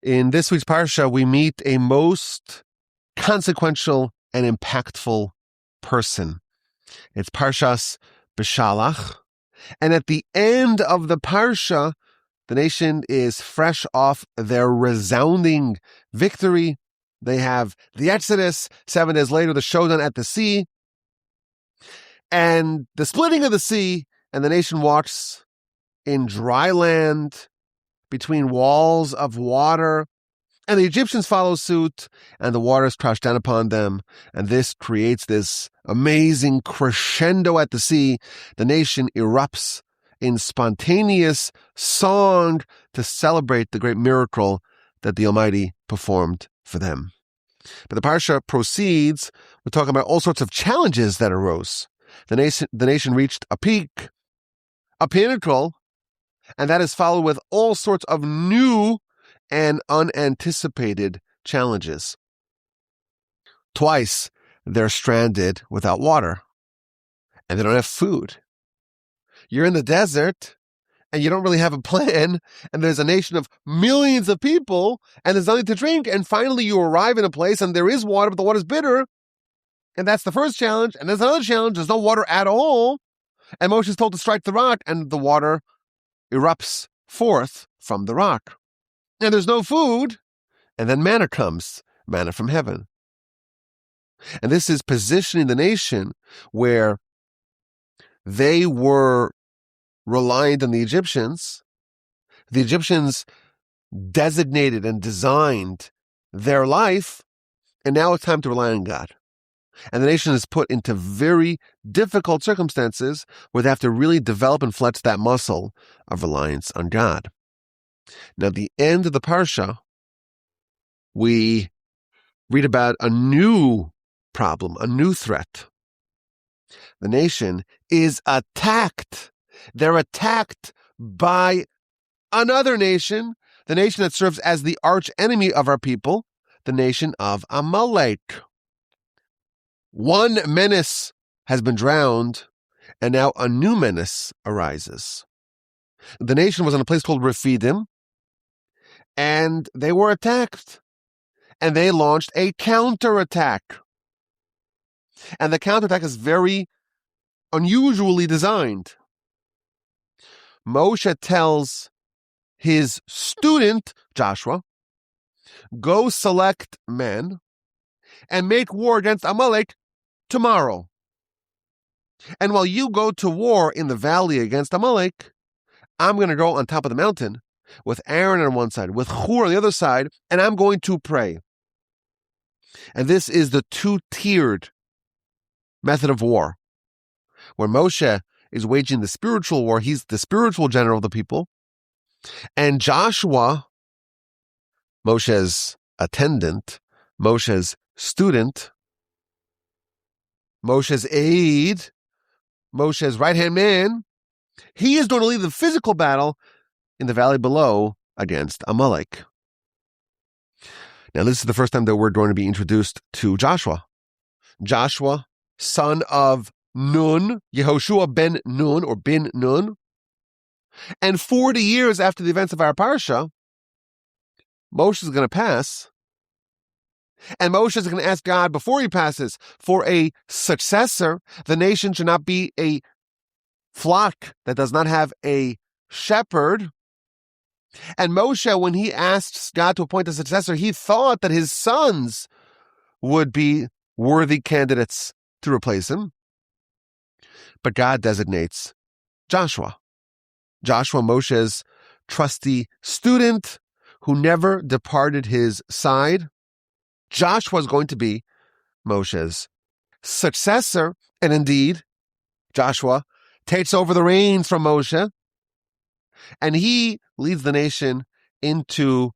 In this week's parsha, we meet a most consequential and impactful person. It's Parshas B'Shalach. And at the end of the parsha, the nation is fresh off their resounding victory. They have the Exodus, 7 days later, the showdown at the sea, and the splitting of the sea, and the nation walks in dry land between walls of water, and the Egyptians follow suit, and the waters crash down upon them, and this creates this amazing crescendo at the sea. The nation erupts in spontaneous song to celebrate the great miracle that the Almighty performed for them. But the parsha proceeds. We're talking about all sorts of challenges that arose. The nation reached a peak, a pinnacle, and that is followed with all sorts of new and unanticipated challenges. Twice, they're stranded without water, and they don't have food. You're in the desert, and you don't really have a plan, and there's a nation of millions of people, and there's nothing to drink, and finally you arrive in a place, and there is water, but the water's bitter, and that's the first challenge, and there's another challenge, there's no water at all, and Moshe is told to strike the rock, and the water erupts forth from the rock. And there's no food, and then manna comes, manna from heaven. And this is positioning the nation where they were reliant on the Egyptians. The Egyptians designated and designed their life, and now it's time to rely on God. And the nation is put into very difficult circumstances where they have to really develop and flex that muscle of reliance on God. Now, at the end of the parsha, we read about a new problem, a new threat. The nation is attacked. They're attacked by another nation, the nation that serves as the arch enemy of our people, the nation of Amalek. One menace has been drowned, and now a new menace arises. The nation was in a place called Rephidim, and they were attacked, and they launched a counterattack. And the counterattack is very unusually designed. Moshe tells his student, Joshua, go select men and make war against Amalek tomorrow. And while you go to war in the valley against Amalek, I'm going to go on top of the mountain with Aaron on one side, with Hur on the other side, and I'm going to pray. And this is the two-tiered method of war, where Moshe is waging the spiritual war. He's the spiritual general of the people. And Joshua, Moshe's attendant, Moshe's student, Moshe's aide, Moshe's right-hand man, he is going to lead the physical battle in the valley below against Amalek. Now, this is the first time that we're going to be introduced to Joshua. Joshua, son of Nun, Yehoshua ben Nun, or bin Nun. And 40 years after the events of our parsha, Moshe is going to pass. And Moshe is going to ask God, before he passes, for a successor. The nation should not be a flock that does not have a shepherd. And Moshe, when he asks God to appoint a successor, he thought that his sons would be worthy candidates to replace him. But God designates Joshua. Joshua, Moshe's trusty student who never departed his side. Joshua is going to be Moshe's successor. And indeed, Joshua takes over the reins from Moshe, and he leads the nation into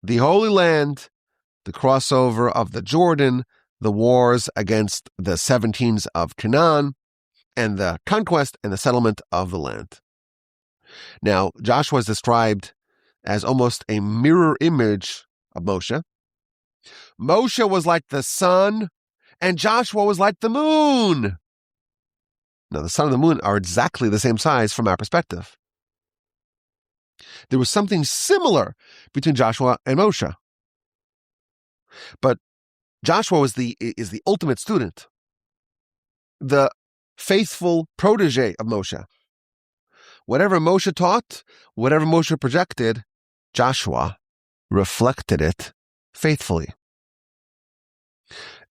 the Holy Land, the crossover of the Jordan, the wars against the 17s of Canaan, and the conquest and the settlement of the land. Now, Joshua is described as almost a mirror image of Moshe. Moshe was like the sun, and Joshua was like the moon. Now, the sun and the moon are exactly the same size from our perspective. There was something similar between Joshua and Moshe. But Joshua is the ultimate student, the faithful protege of Moshe. Whatever Moshe taught, whatever Moshe projected, Joshua reflected it faithfully.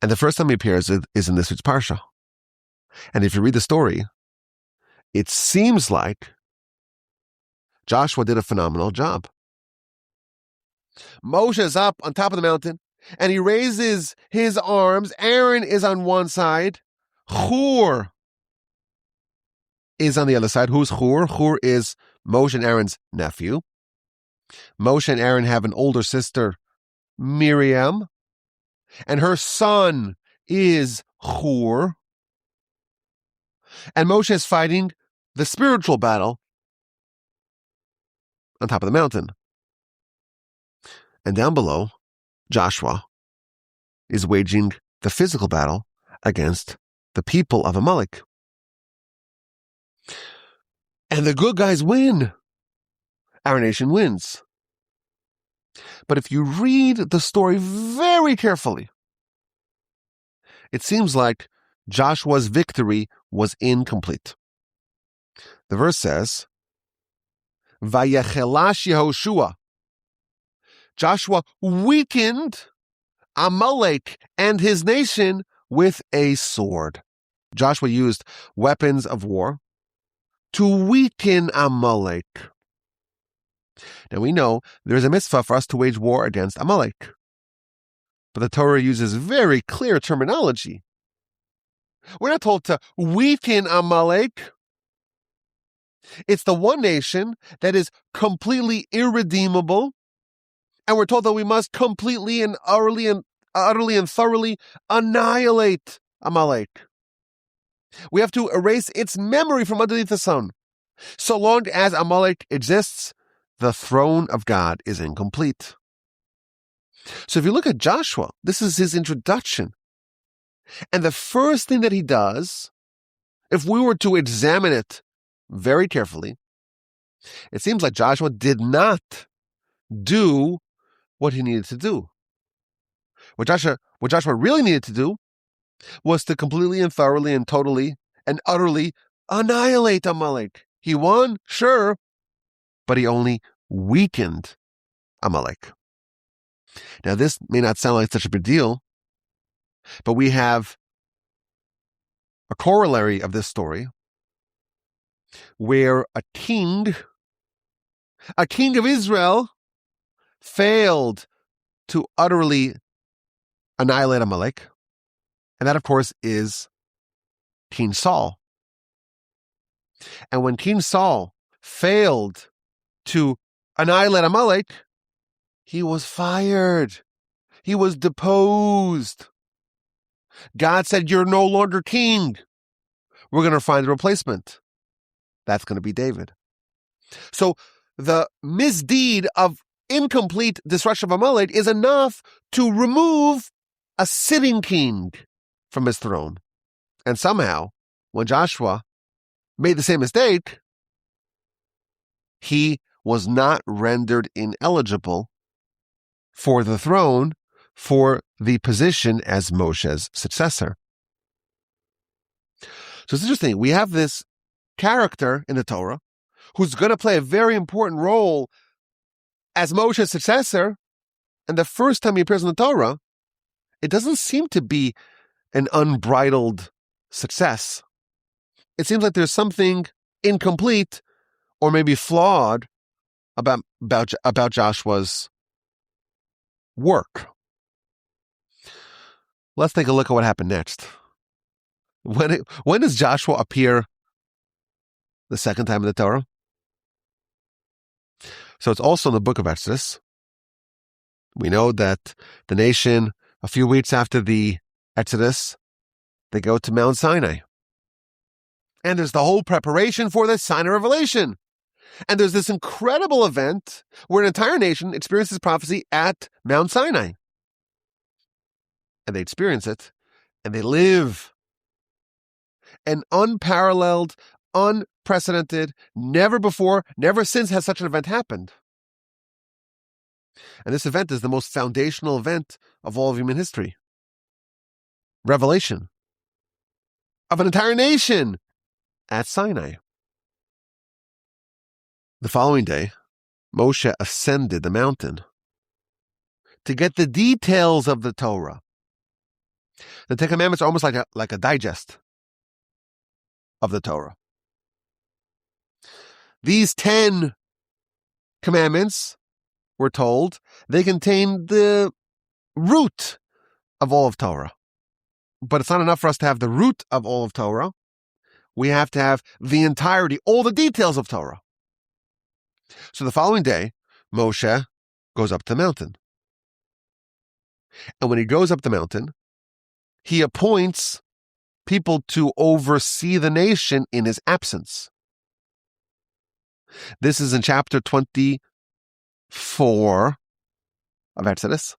And the first time he appears is in this week's Parsha. And if you read the story, it seems like Joshua did a phenomenal job. Moshe is up on top of the mountain, and he raises his arms. Aaron is on one side. Hur is on the other side. Who's Hur? Hur is Moshe and Aaron's nephew. Moshe and Aaron have an older sister, Miriam, and her son is Hur. And Moshe is fighting the spiritual battle on top of the mountain. And down below, Joshua is waging the physical battle against the people of Amalek. And the good guys win. Our nation wins. But if you read the story very carefully, it seems like Joshua's victory was incomplete. The verse says, Vayechelash Yehoshua. Joshua weakened Amalek and his nation with a sword. Joshua used weapons of war to weaken Amalek. Now we know there's a mitzvah for us to wage war against Amalek. But the Torah uses very clear terminology. We're not told to weaken Amalek. It's the one nation that is completely irredeemable. And we're told that we must completely and utterly and thoroughly annihilate Amalek. We have to erase its memory from underneath the sun. So long as Amalek exists, the throne of God is incomplete. So if you look at Joshua, this is his introduction. And the first thing that he does, if we were to examine it very carefully, it seems like Joshua did not do what he needed to do. What Joshua really needed to do was to completely and thoroughly and totally and utterly annihilate Amalek. He won, sure, but he only weakened Amalek. Now, this may not sound like such a big deal, but we have a corollary of this story where a king of Israel, failed to utterly annihilate Amalek. And that, of course, is King Saul. And when King Saul failed to annihilate Amalek, he was fired. He was deposed. God said, "You're no longer king. We're going to find a replacement." That's going to be David. So the misdeed of incomplete destruction of Amalek is enough to remove a sitting king from his throne. And somehow, when Joshua made the same mistake, he was not rendered ineligible for the throne, for the position as Moshe's successor. So it's interesting. We have this character in the Torah who's going to play a very important role as Moshe's successor, and the first time he appears in the Torah, it doesn't seem to be an unbridled success. It seems like there's something incomplete or maybe flawed about Joshua's work. Let's take a look at what happened next. When does Joshua appear the second time in the Torah? So it's also in the book of Exodus. We know that the nation, a few weeks after the Exodus, they go to Mount Sinai. And there's the whole preparation for the Sinai revelation. And there's this incredible event where an entire nation experiences prophecy at Mount Sinai. And they experience it, and they live an unparalleled, unprecedented, never before, never since has such an event happened. And this event is the most foundational event of all of human history. Revelation of an entire nation at Sinai. The following day, Moshe ascended the mountain to get the details of the Torah. The Ten Commandments are almost like a digest of the Torah. These 10 commandments, we're told, they contain the root of all of Torah. But it's not enough for us to have the root of all of Torah. We have to have the entirety, all the details of Torah. So the following day, Moshe goes up the mountain. And when he goes up the mountain, he appoints people to oversee the nation in his absence. This is in chapter 24 of Exodus.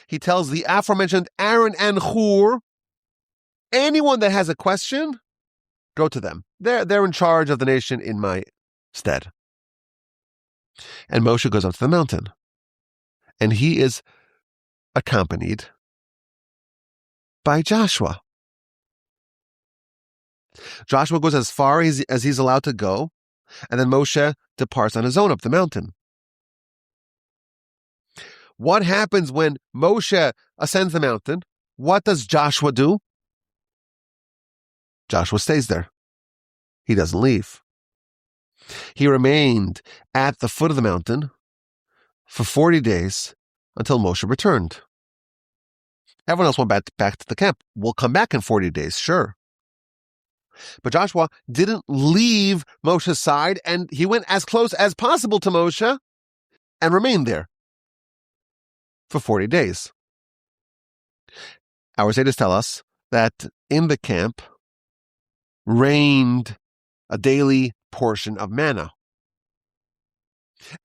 He tells the aforementioned Aaron and Hur, anyone that has a question, go to them. They're in charge of the nation in my stead. And Moshe goes up to the mountain. And he is accompanied by Joshua. Joshua goes as far as he's allowed to go, and then Moshe departs on his own up the mountain. What happens when Moshe ascends the mountain? What does Joshua do? Joshua stays there. He doesn't leave. He remained at the foot of the mountain for 40 days until Moshe returned. Everyone else went back to the camp. We'll come back in 40 days, sure. But Joshua didn't leave Moshe's side, and he went as close as possible to Moshe and remained there for 40 days. Our sages tell us that in the camp reigned a daily portion of manna.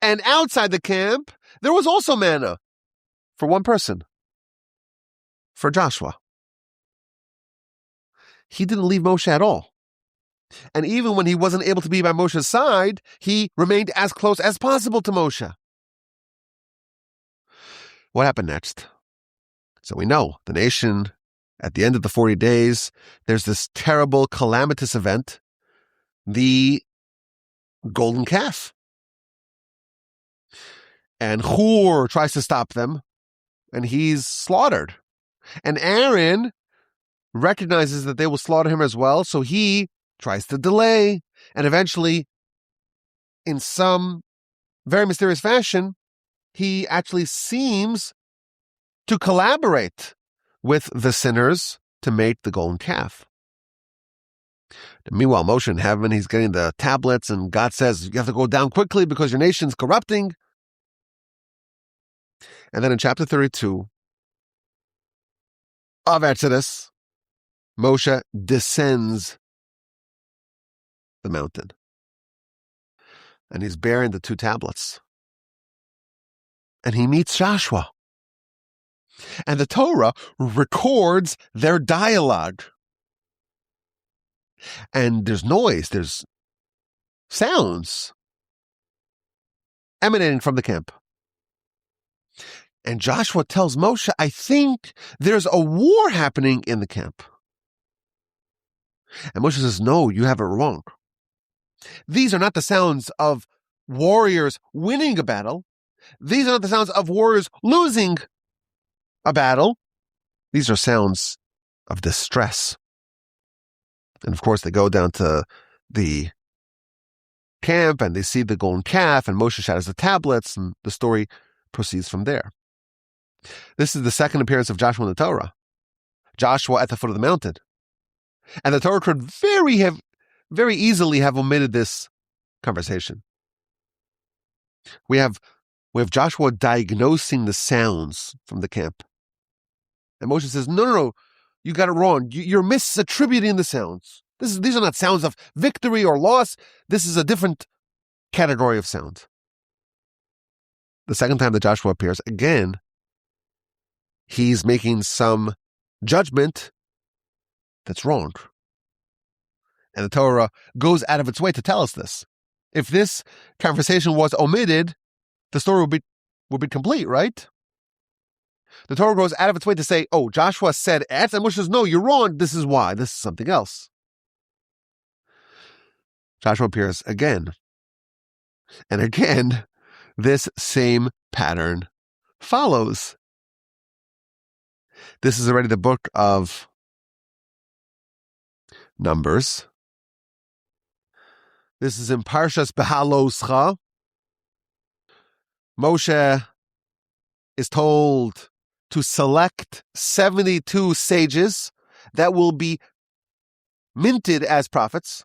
And outside the camp, there was also manna for one person, for Joshua. He didn't leave Moshe at all. And even when he wasn't able to be by Moshe's side, he remained as close as possible to Moshe. What happened next? So we know the nation, at the end of the 40 days, there's this terrible, calamitous event, the golden calf. And Hur tries to stop them, and he's slaughtered. And Aaron recognizes that they will slaughter him as well, so he tries to delay. And eventually, in some very mysterious fashion, he actually seems to collaborate with the sinners to make the golden calf. And meanwhile, Moshe in heaven, he's getting the tablets, and God says, you have to go down quickly because your nation's corrupting. And then in chapter 32 of Exodus, Moshe descends the mountain. And he's bearing the 2 tablets. And he meets Joshua. And the Torah records their dialogue. And there's noise, there's sounds emanating from the camp. And Joshua tells Moshe, I think there's a war happening in the camp. And Moshe says, no, you have it wrong. These are not the sounds of warriors winning a battle. These are not the sounds of warriors losing a battle. These are sounds of distress. And of course, they go down to the camp and they see the golden calf, and Moshe shatters the tablets, and the story proceeds from there. This is the second appearance of Joshua in the Torah. Joshua at the foot of the mountain. And the Torah could very easily have omitted this conversation. We have Joshua diagnosing the sounds from the camp. And Moshe says, no, you got it wrong. You're misattributing the sounds. These are not sounds of victory or loss. This is a different category of sound. The second time that Joshua appears, again, he's making some judgment that's wrong. And the Torah goes out of its way to tell us this. If this conversation was omitted, the story would be would be complete, right? The Torah goes out of its way to say, oh, Joshua said X, and Moshe says, no, you're wrong. This is why. This is something else. Joshua appears again. And again, this same pattern follows. This is already the book of Numbers. This is in Parshas Behaloscha. Moshe is told to select 72 sages that will be minted as prophets,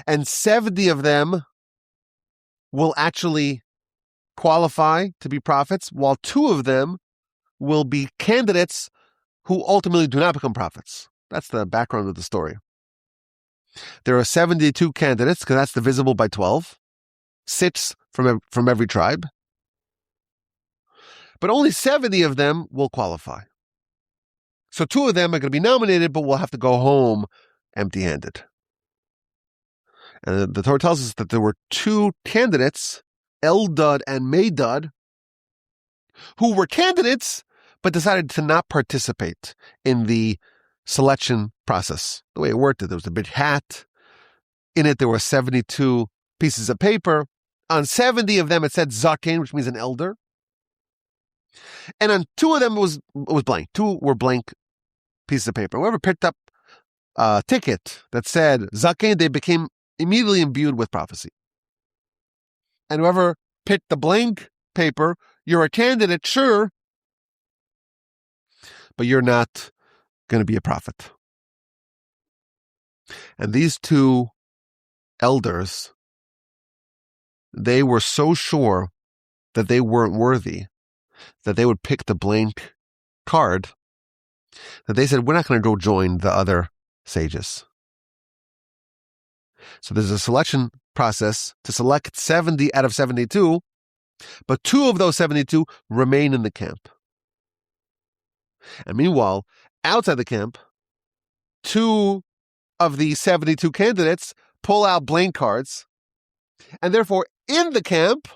and 70 of them will actually qualify to be prophets, while 2 of them will be candidates who ultimately do not become prophets. That's the background of the story. There are 72 candidates, because that's divisible by 12, 6 from every tribe. But only 70 of them will qualify. So 2 of them are going to be nominated, but will have to go home empty-handed. And the Torah tells us that there were 2 candidates, Eldad and Medad, who were candidates, but decided to not participate in the selection process. The way it worked, there was a big hat. In it, there were 72 pieces of paper. On 70 of them, it said Zaken, which means an elder. And on 2 of them, it was blank. 2 were blank pieces of paper. Whoever picked up a ticket that said Zaken, they became immediately imbued with prophecy. And whoever picked the blank paper, you're a candidate, sure, but you're not going to be a prophet. And these 2 elders, they were so sure that they weren't worthy, that they would pick the blank card, that they said, we're not going to go join the other sages. So there's a selection process to select 70 out of 72, but 2 of those 72 remain in the camp. And meanwhile, outside the camp, 2 of the 72 candidates pull out blank cards, and therefore in the camp,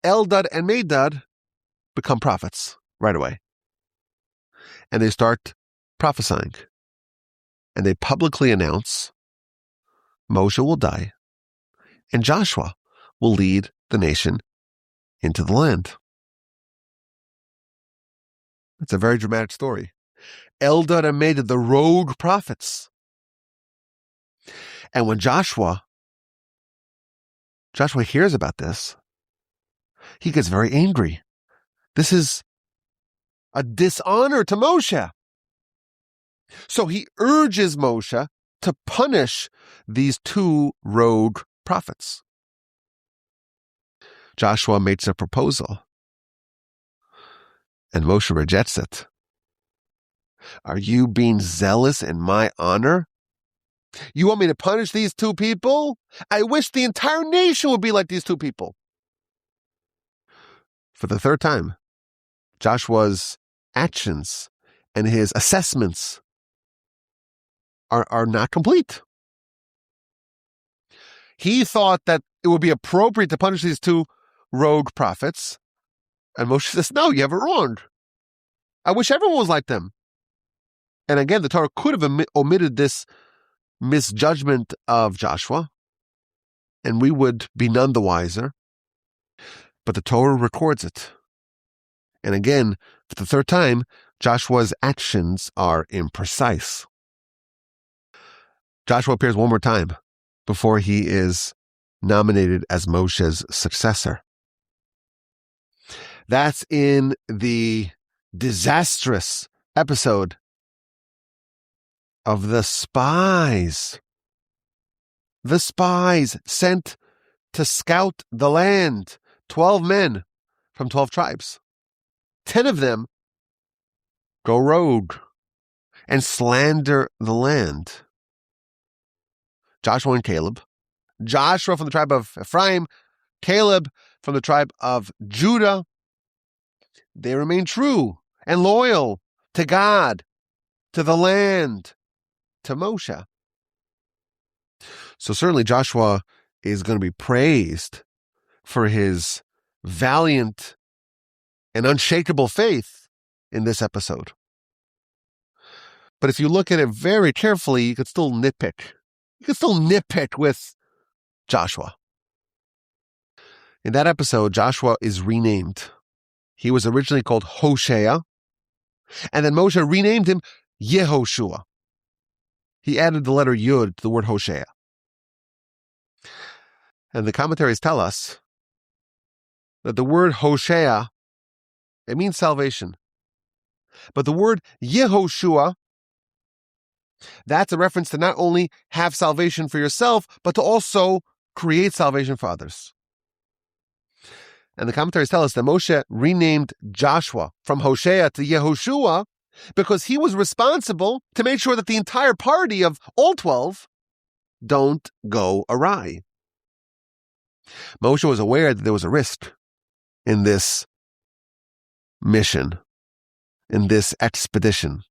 Eldad and Medad become prophets right away. And they start prophesying. And they publicly announce Moshe will die, and Joshua will lead the nation into the land. It's a very dramatic story. Eldad and Medad, the rogue prophets. And when Joshua hears about this, he gets very angry. This is a dishonor to Moshe. So he urges Moshe to punish these 2 rogue prophets. Joshua makes a proposal, and Moshe rejects it. Are you being zealous in my honor? You want me to punish these 2 people? I wish the entire nation would be like these 2 people. For the 3rd time, Joshua's actions and his assessments are not complete. He thought that it would be appropriate to punish these 2 rogue prophets. And Moshe says, no, you have it wrong. I wish everyone was like them. And again, the Torah could have omitted this misjudgment of Joshua, and we would be none the wiser. But the Torah records it. And again, for the 3rd time, Joshua's actions are imprecise. Joshua appears one more time before he is nominated as Moshe's successor. That's in the disastrous episode of the spies. The spies sent to scout the land. 12 men from 12 tribes. 10 of them go rogue and slander the land. Joshua and Caleb. Joshua from the tribe of Ephraim, Caleb from the tribe of Judah. They remain true and loyal to God, to the land, to Moshe. So certainly Joshua is going to be praised for his valiant and unshakable faith in this episode. But if you look at it very carefully, you could still nitpick. You could still nitpick with Joshua. In that episode, Joshua is renamed. He was originally called Hosea, and then Moshe renamed him Yehoshua. He added the letter Yud to the word Hosea. And the commentaries tell us that the word Hosea, it means salvation. But the word Yehoshua, that's a reference to not only have salvation for yourself, but to also create salvation for others. And the commentaries tell us that Moshe renamed Joshua from Hosea to Yehoshua because he was responsible to make sure that the entire party of all 12 don't go awry. Moshe was aware that there was a risk in this mission, in this expedition.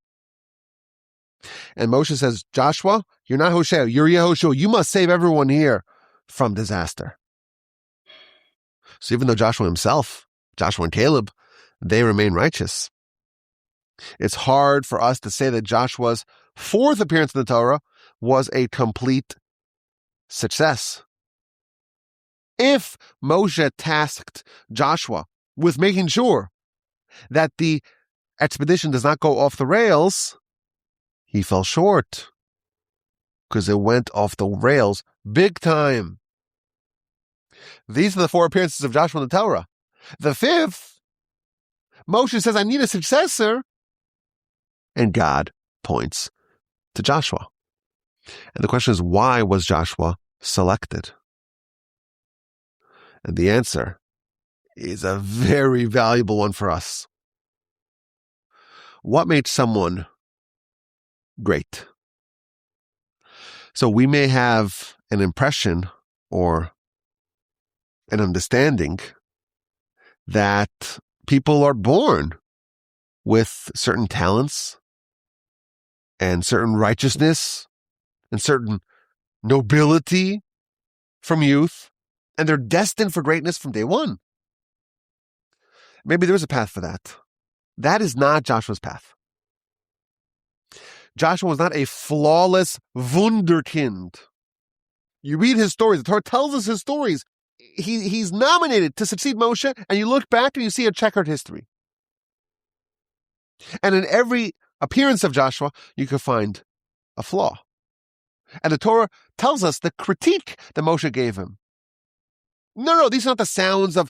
And Moshe says, Joshua, you're not Hosea, you're Yehoshua. You must save everyone here from disaster. So even though Joshua himself, Joshua and Caleb, they remain righteous, it's hard for us to say that Joshua's fourth appearance in the Torah was a complete success. If Moshe tasked Joshua with making sure that the expedition does not go off the rails, he fell short because it went off the rails big time. These are the four appearances of Joshua in the Torah. The fifth, Moshe says, I need a successor. And God points to Joshua. And the question is, why was Joshua selected? And the answer is a very valuable one for us. What made someone great? So we may have an impression or an understanding that people are born with certain talents and certain righteousness and certain nobility from youth, and they're destined for greatness from day one. Maybe there's a path for that. That is not Joshua's path. Joshua was not a flawless wunderkind. You read his stories. The Torah tells us his stories. He's nominated to succeed Moshe, and you look back and you see a checkered history. And in every appearance of Joshua, you can find a flaw. And the Torah tells us the critique that Moshe gave him. No, these are not the sounds of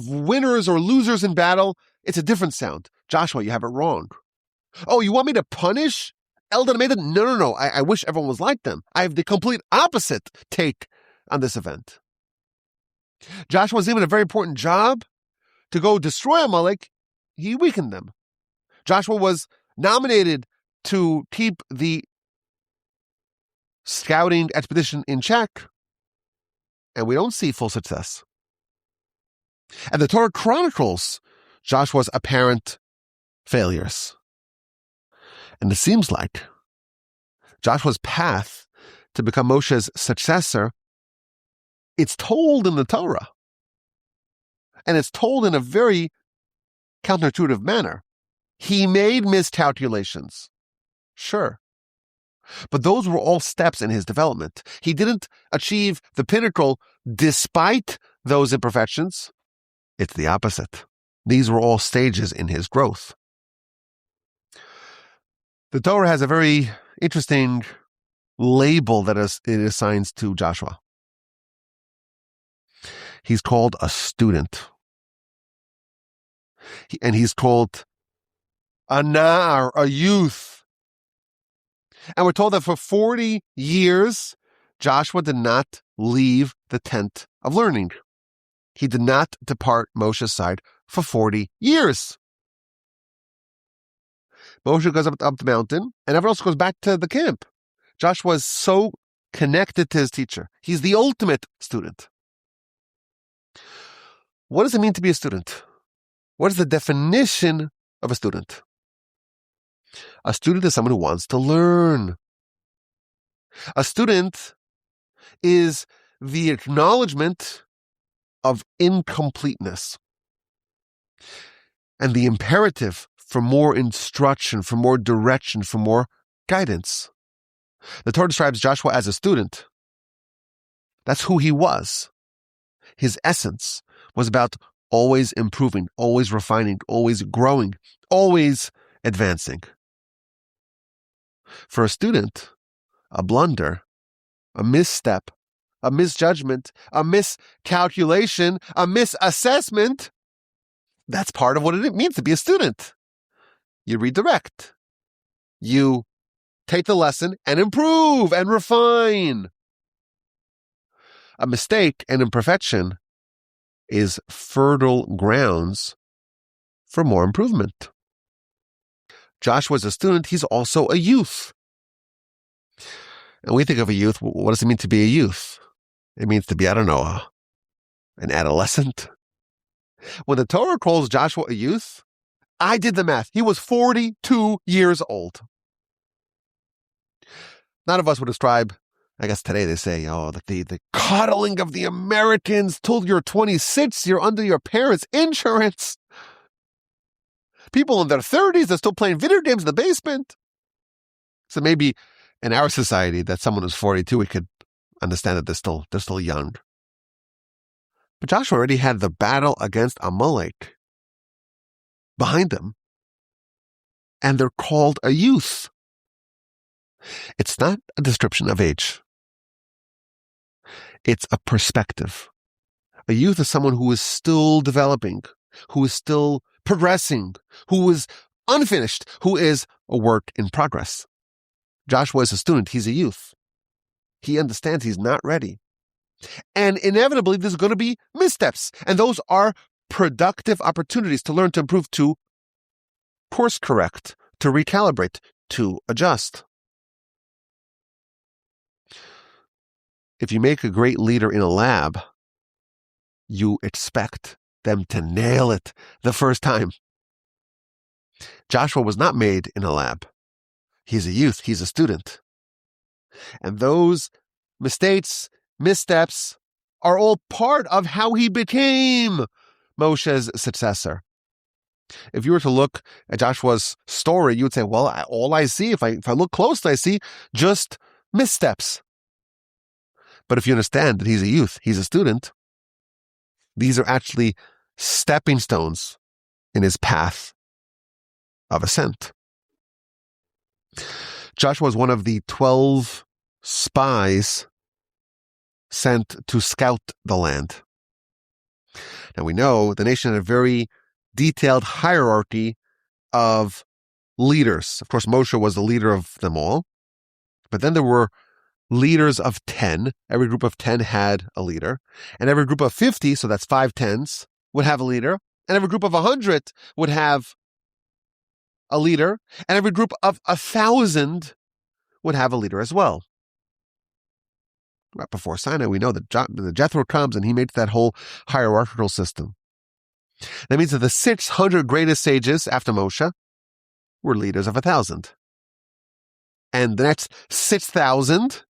winners or losers in battle. It's a different sound. Joshua, you have it wrong. Oh, you want me to punish Eldad and Medad? No. I wish everyone was like them. I have the complete opposite take on this event. Joshua was given a very important job to go destroy Amalek. He weakened them. Joshua was nominated to keep the scouting expedition in check, and we don't see full success. And the Torah chronicles Joshua's apparent failures. And it seems like Joshua's path to become Moshe's successor, it's told in the Torah. And it's told in a very counterintuitive manner. He made miscalculations. Sure. But those were all steps in his development. He didn't achieve the pinnacle despite those imperfections. It's the opposite. These were all stages in his growth. The Torah has a very interesting label that it assigns to Joshua. He's called a student. And he's called a nar, a youth. And we're told that for 40 years, Joshua did not leave the tent of learning. He did not depart Moshe's side for 40 years. Moshe goes up the mountain, and everyone else goes back to the camp. Joshua is so connected to his teacher. He's the ultimate student. What does it mean to be a student? What is the definition of a student? A student is someone who wants to learn. A student is the acknowledgement of incompleteness and the imperative for more instruction, for more direction, for more guidance. The Torah describes Joshua as a student. That's who he was. His essence was about always improving, always refining, always growing, always advancing. For a student, a blunder, a misstep, a misjudgment, a miscalculation, a misassessment, that's part of what it means to be a student. You redirect. You take the lesson and improve and refine. A mistake and imperfection is fertile grounds for more improvement. Joshua is a student. He's also a youth. And we think of a youth, what does it mean to be a youth? It means to be, an adolescent. When the Torah calls Joshua a youth, I did the math. He was 42 years old. None of us would describe, I guess today they say, the coddling of the Americans till you're 26, you're under your parents' insurance. People in their 30s are still playing video games in the basement. So maybe in our society that someone who's 42, we could understand that they're still young. But Joshua already had the battle against Amalek behind them. And they're called a youth. It's not a description of age. It's a perspective. A youth is someone who is still developing, who is still progressing, who is unfinished, who is a work in progress. Joshua is a student. He's a youth. He understands he's not ready. And inevitably, there's going to be missteps. And those are productive opportunities to learn, to improve, to course correct, to recalibrate, to adjust. If you make a great leader in a lab, you expect them to nail it the first time. Joshua was not made in a lab. He's a youth. He's a student. And those mistakes, missteps are all part of how he became Moshe's successor. If you were to look at Joshua's story, you would say, well, all I see, if I look closely, I see just missteps. But if you understand that he's a youth, he's a student, these are actually stepping stones in his path of ascent. Joshua was one of the 12 spies sent to scout the land. Now we know the nation had a very detailed hierarchy of leaders. Of course, Moshe was the leader of them all. But then there were leaders of 10. Every group of 10 had a leader. And every group of 50, so that's 5 tens, would have a leader. And every group of 100 would have a leader. And every group of 1,000 would have a leader as well. Right before Sinai, we know that Jethro comes and he makes that whole hierarchical system. That means that the 600 greatest sages after Moshe were leaders of 1,000. And the next 6,000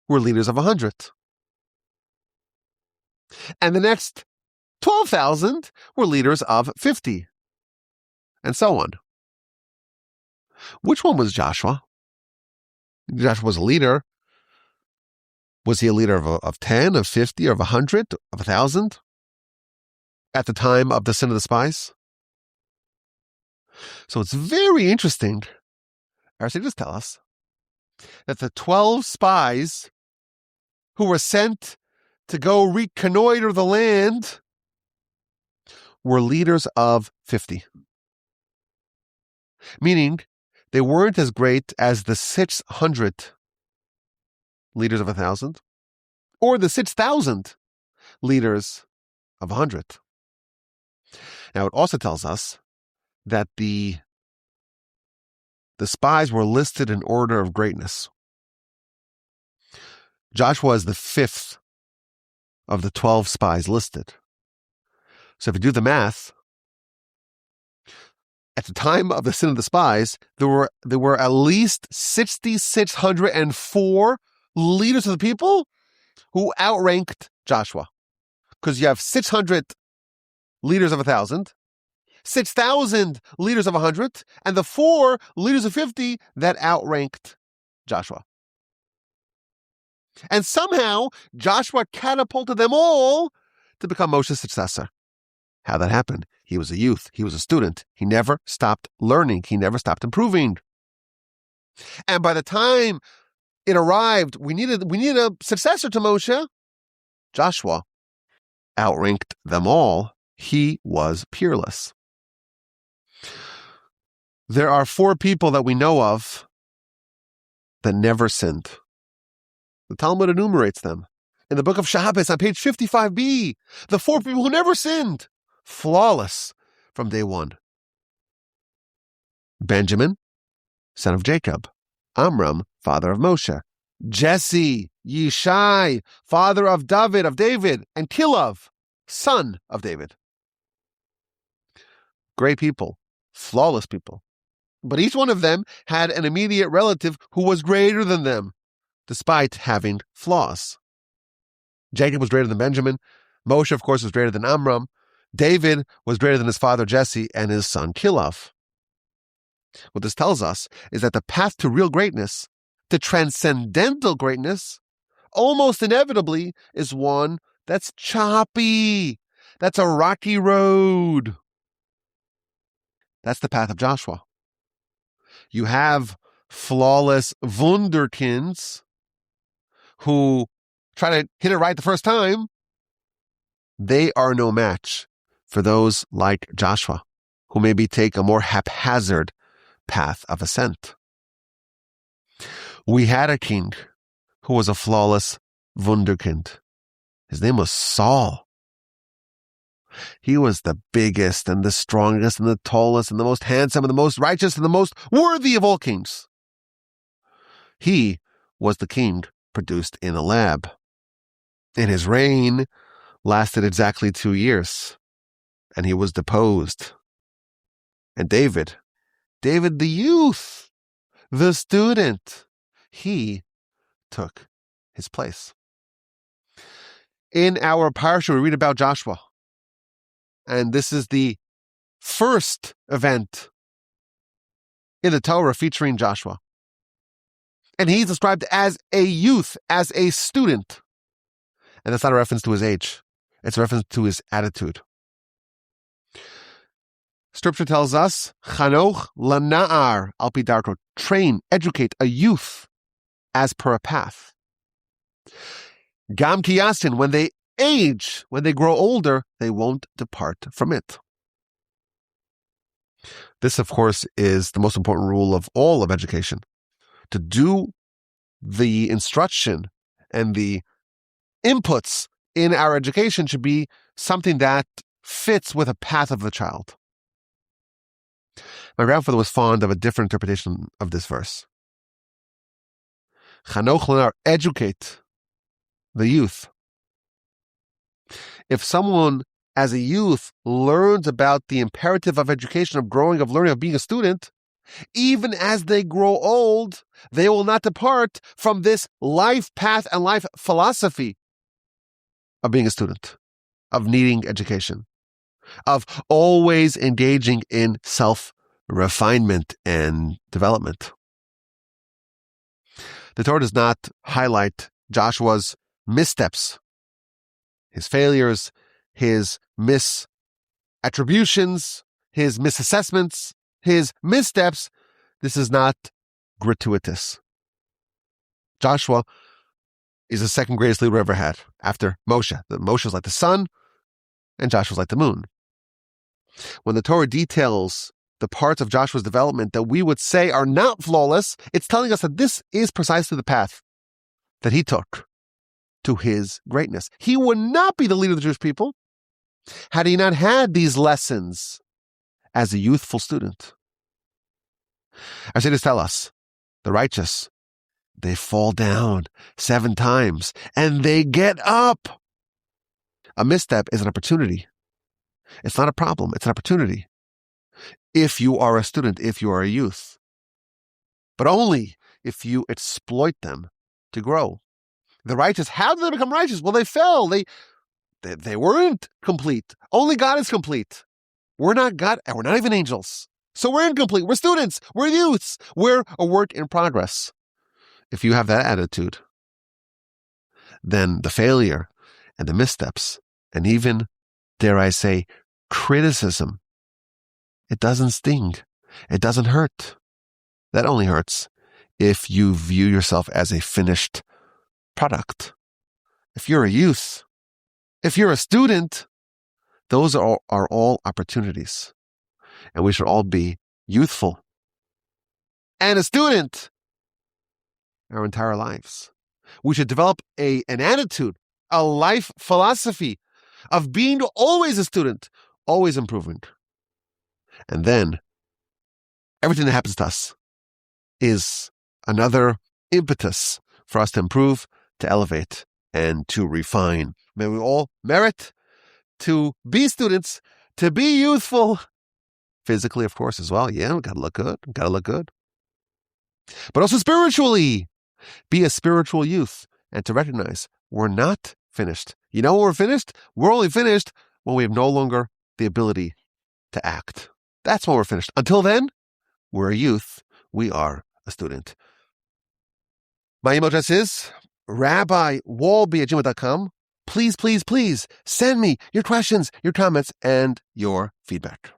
were leaders of 100. And the next 12,000 were leaders of 50. And so on. Which one was Joshua? Joshua was a leader. Was he a leader of 10, of 50, of 100, of 1,000? At the time of the sin of the spies? So it's very interesting. Our sages tell us that the 12 spies who were sent to go reconnoiter the land were leaders of 50. Meaning they weren't as great as the 600 leaders of 1,000 or the 6,000 leaders of 100. Now, it also tells us that the spies were listed in order of greatness. Joshua is the 5th of the 12 spies listed. So if you do the math, at the time of the sin of the spies, there were at least 6,604 leaders of the people who outranked Joshua. because you have 600 leaders of 1,000, 6,000 leaders of 100, and the 4 leaders of 50 that outranked Joshua. And somehow, Joshua catapulted them all to become Moshe's successor. How that happened? He was a youth. He was a student. He never stopped learning. He never stopped improving. And by the time it arrived, we needed a successor to Moshe. Joshua outranked them all. He was peerless. There are 4 people that we know of that never sinned. The Talmud enumerates them. In the book of Shabbos on page 55b, the 4 people who never sinned, flawless from day one. Benjamin, son of Jacob. Amram, father of Moshe. Jesse, Yishai, father of David, and Kilov, son of David. Great people, flawless people. But each one of them had an immediate relative who was greater than them, despite having flaws. Jacob was greater than Benjamin. Moshe, of course, was greater than Amram. David was greater than his father Jesse and his son Kilov. What this tells us is that the path to real greatness, to transcendental greatness, almost inevitably is one that's choppy. That's a rocky road. That's the path of Joshua. You have flawless wunderkinds who try to hit it right the first time. They are no match for those like Joshua, who maybe take a more haphazard path of ascent. We had a king who was a flawless wunderkind. His name was Saul. He was the biggest and the strongest and the tallest and the most handsome and the most righteous and the most worthy of all kings. He was the king produced in a lab. And his reign lasted exactly 2 years, and he was deposed. And David the youth, the student, he took his place. In our parsha, we read about Joshua. And this is the first event in the Torah featuring Joshua. And he's described as a youth, as a student. And that's not a reference to his age. It's a reference to his attitude. Scripture tells us, Chanoch lana'ar al pi darko, train, educate a youth as per a path. Gam ki yasin, when they age, when they grow older, they won't depart from it. This, of course, is the most important rule of all of education. To do the instruction and the inputs in our education should be something that fits with a path of the child. My grandfather was fond of a different interpretation of this verse. Chanoch lanar, educate the youth. If someone as a youth learns about the imperative of education, of growing, of learning, of being a student, even as they grow old, they will not depart from this life path and life philosophy of being a student, of needing education, of always engaging in self-refinement and development. The Torah does not highlight Joshua's missteps, his failures, his misattributions, his misassessments, his missteps. This is not gratuitous. Joshua is the second greatest leader we ever had after Moshe. Moshe is like the sun, and Joshua is like the moon. When the Torah details the parts of Joshua's development that we would say are not flawless, it's telling us that this is precisely the path that he took to his greatness. He would not be the leader of the Jewish people had he not had these lessons as a youthful student. Our sages tell us, the righteous, they fall down 7 times and they get up. A misstep is an opportunity. It's not a problem. It's an opportunity. If you are a student, if you are a youth, but only if you exploit them to grow. The righteous, how did they become righteous? Well, they fell. They They weren't complete. Only God is complete. We're not God, and we're not even angels. So we're incomplete. We're students. We're youths. We're a work in progress. If you have that attitude, then the failure and the missteps, and even, dare I say, criticism, it doesn't sting. It doesn't hurt. That only hurts if you view yourself as a finished product. If you're a youth, if you're a student, those are all opportunities. And we should all be youthful and a student our entire lives. We should develop an attitude, a life philosophy of being always a student, always improving. And then everything that happens to us is another impetus for us to improve, to elevate, and to refine. May we all merit to be students, to be youthful, physically, of course, as well. Yeah, we gotta look good. But also spiritually, be a spiritual youth and to recognize we're not finished. You know when we're finished? We're only finished when we have no longer the ability to act. That's when we're finished. Until then, we're a youth. We are a student. My email address is rabbiwalby@gmail.com. Please, please, please send me your questions, your comments, and your feedback.